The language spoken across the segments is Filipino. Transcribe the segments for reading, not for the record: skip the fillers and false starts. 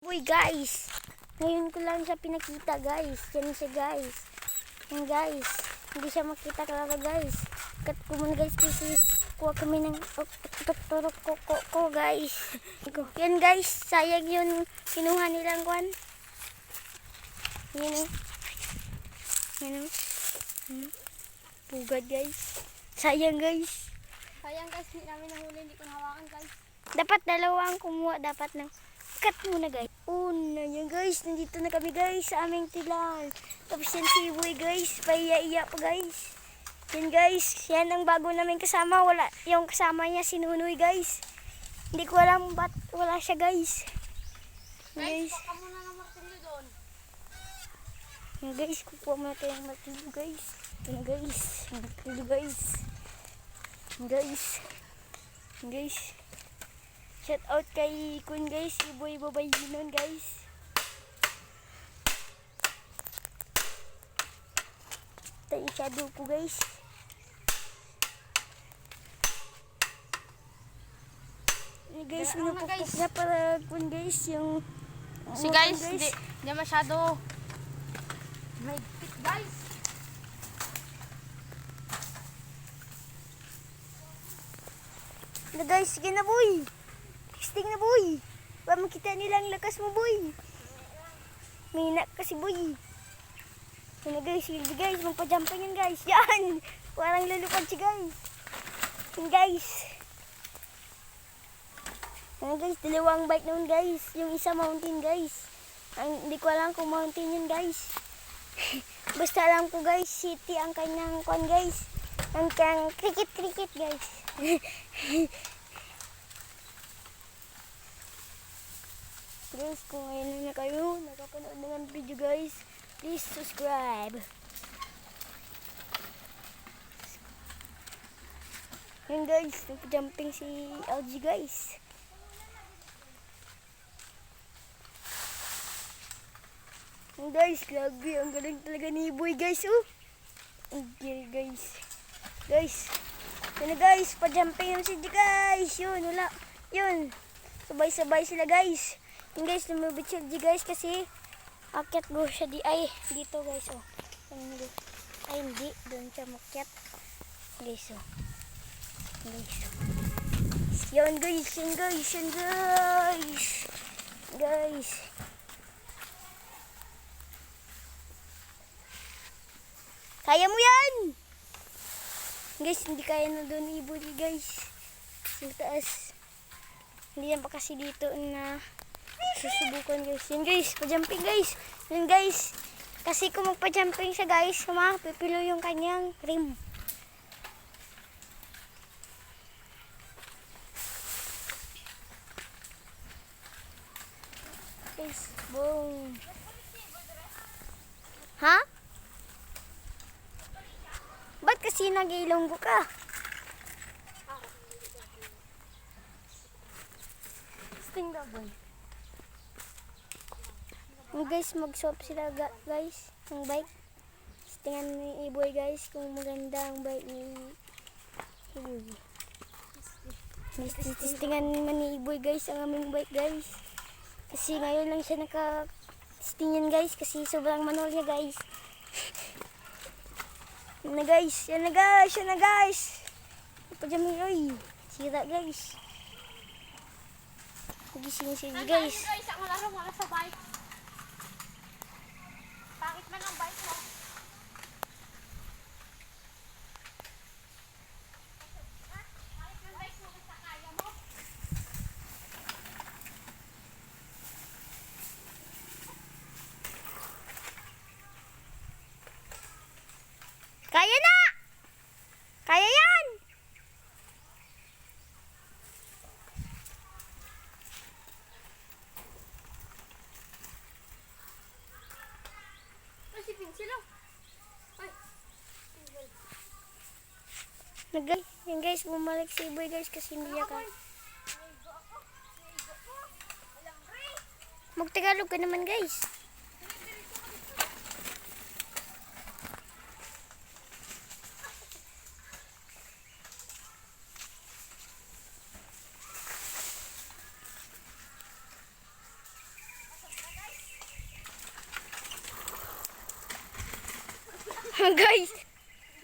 Uy guys, ngayon ko lang siya pinakita guys. Yan siya guys. Yan guys, hindi siya makita klaro guys. Kat kumun guys kasi kuha kami ng turok ko guys. Yan guys, sayang yun kinuha nilang kwan. Yan o. Yan o. Pugad guys. Sayang guys. Sayang guys, hindi namin nahuli, hindi ko nahawakan guys. Dapat dalawang kumuha, dapat ng cut muna guys. Una yan guys, nandito na kami guys sa aming tilal. Tapos yan si Boy guys, paiya-iya pa guys. Yan guys, yan ang bago namin kasama. Wala, yung kasama niya si Nunoy guys. Hindi ko alam ba't wala siya guys. Guys, baka muna ng martilyo doon. Yan guys, kukuha muna tayo ng martilyo guys. Yan guys, martilyo guys. Yan guys. Yan guys. Shout out kay Kun guys, Iboy Babayinon guys. Tayo shadow ko guys. Ini guys, minupukpuk na para Kun guys yung Si guys, hindi masyado. May pit guys. Na guys, sige na boy. Testing na boy. Para makita nila ang lakas mo boy. Mina kasi boy. Yan na guys, sige guys, magpa-jumping yan guys. Yan! Parang lulupad si guys. Yan guys. Yan guys, dalawang bike naman guys. Yung isa mountain guys. Hindi ko alam kung mountain yun guys. Basta alam ko guys, city ang kanyang kwan guys. Ang kanyang cricket guys. Guys, kung ngayon na kayo nakapanood ng video guys, please subscribe. Yun guys, nagpa-jumping si LG guys. Yun guys, grabe, ang galing talaga ni Boy guys, oh. Okay guys. Guys, yun na guys, pa-jumping yung CD guys. Yun, wala. Yun, sabay-sabay sila guys. Yun guys, lumabit siya di guys kasi akyat go siya dito guys, oh. Ay hindi, doon siya makyat guys, oh. Guys, yun guys, yun guys, yun guys. Guys, kaya mo yan guys, hindi kaya na doon ibuli guys sa taas. Hindi yan pa kasi dito na susubukan guys. Yun guys, pa-jumping guys. Yun guys, kasi kung magpa-jumping siya guys, pipilo yung kanyang rim. Guys, boom. Ha? Ba't kasi nag-ilonggo ka? Sting daw boy. Guys, mag-swap sila guys ng bike. Tingnan ni Iboy guys kung maganda ang bike ni Iboy. Tingnan naman ni Iboy guys ang aming bike guys. Kasi ngayon lang siya naka-stingan guys kasi sobrang manual niya guys. Yan na guys, yan na guys, yan na guys. Pajami oy. Sira guys. Gising guys. Guys, ako laro mga sa bike. Bakit man ang bike mo? Bakit ang bike mo basta kaya mo? Kaya na! Kaya yan! Si Pinsilo. Ay, pinsel. Yan guys, bumalik si Iboy guys kasi hindi niya ka. Mag-Tagalog ka naman guys. Guys,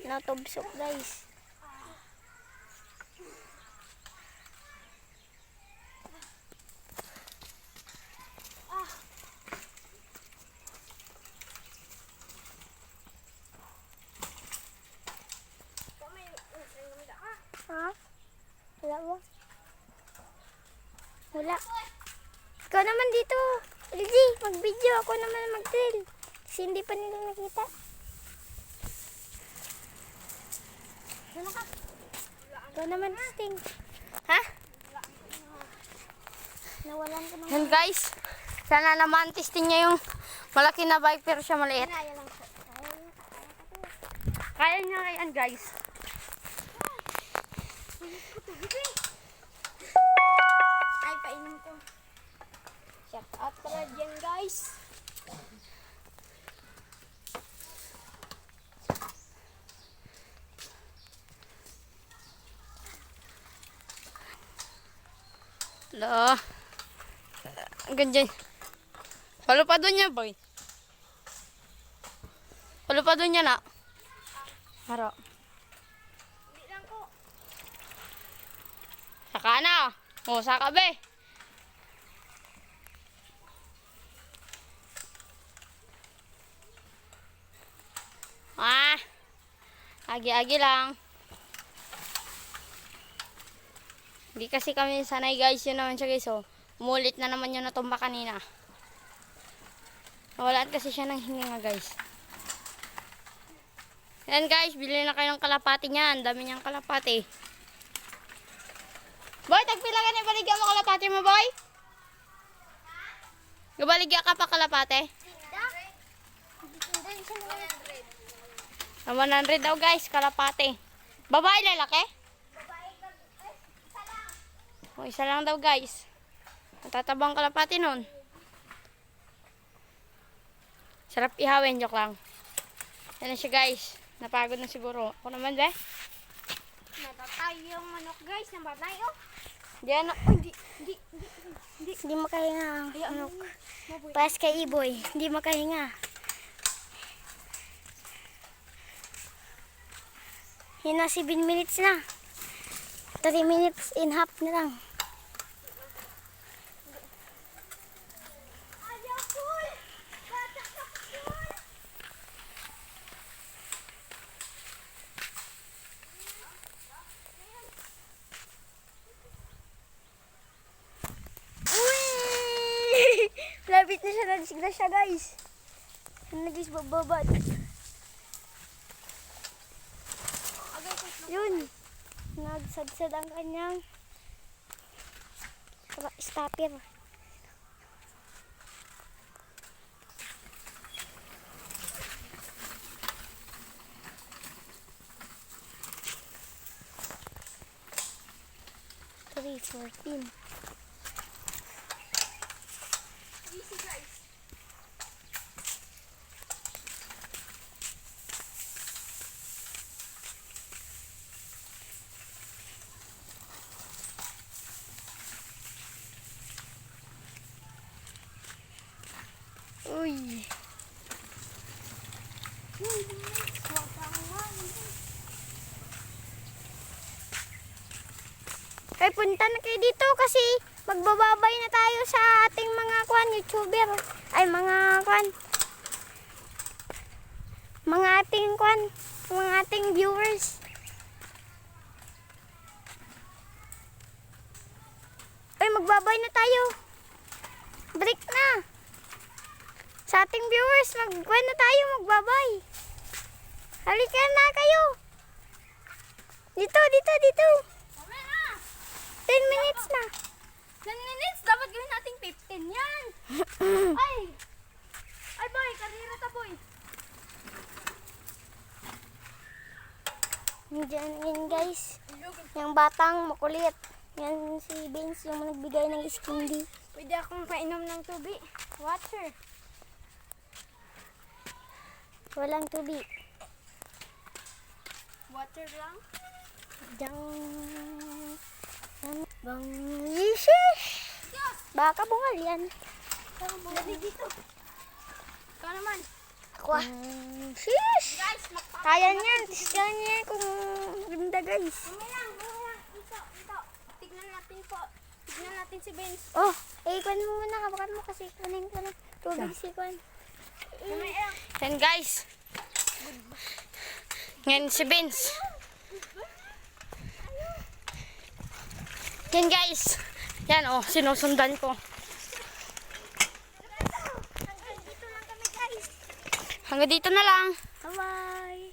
natubsok guys. Ha? Wala mo? Wala. Ikaw naman dito. LG, mag-video. Ako naman mag-trail. Kasi hindi pa nila nakita. Ikaw naman, Sting. Ha? Nawalan ko naman. Yan guys. Sana naman testing niya yung malaki na bike pero siya maliit. Kaya niya yan guys. Ay, painom ko. Shout out pala dyan, guys. Hello. Ganyan. Palo pa doon niya boy. Palo pa doon niya na. Haro. Hindi lang ko. Saka na. O, saka be. Agi-agi lang. Hindi kasi kami sanay guys. Yun naman siya guys. Oh. Umulit na naman yung natumba kanina. Nawalaan kasi siya ng hininga guys. Yan guys. Bili na kayo ng kalapati niyan. Dami niyang kalapati. Boy, tagpila ka na ibaligyan mo kalapati mo, boy? Gabaligyan ka pa kalapati? 100 daw guys, kalapati. Babae, lalaki? O, isa lang daw guys. Natatabang kalapati nun. Sarap ihawin, joke lang. Yan na siya guys. Napagod na siguro. Ako naman, be. Natatay yung manok, guys. Nabatay, oh. Diyan na. Hindi makahinga ang manok. Pas kay Iboy. Hindi makahinga. Yan na 7 minutes na. 3 minutes and half na lang. Uy! Lapit na siya. Nagising siya, guys. Nagis bababad. Yun. Nagsadsad ang kanyang stopper. Three 14. Easy guys. Uy. Ay, punta na kayo dito kasi magbababay na tayo sa ating mga YouTuber. Ay, mga mga ating viewers. Ay, magbabay na tayo. Break na. Sa ating viewers, na tayo, magbabay. Halika na kayo. Dito. 10 minutes na. 10 minutes? Dapat gawin natin 15 yan. Ay boy, karira ta boy. Yan guys. Yung batang makulit. Yan si Vince yung nagbigay ng skindy. Pwede akong painom ng tubig. Water. Walang tubig. Water lang? Bang isis. Baka bungal yan. Dali dito. Ikaw naman. Ako Ako ah. Sheesh! Kaya niyan. Kaya niyan kung maganda guys. Ito. Tignan natin po. Tignan natin si Benz. Oh, kunin mo muna. Hawakan mo kasi kunin ko ng tubig si Kwan. Yan guys. Ngayon si Vince. Yan guys. Yan oh, sinusundan ko. Hanggang dito lang kami guys. Hanggang dito na lang. Bye-bye.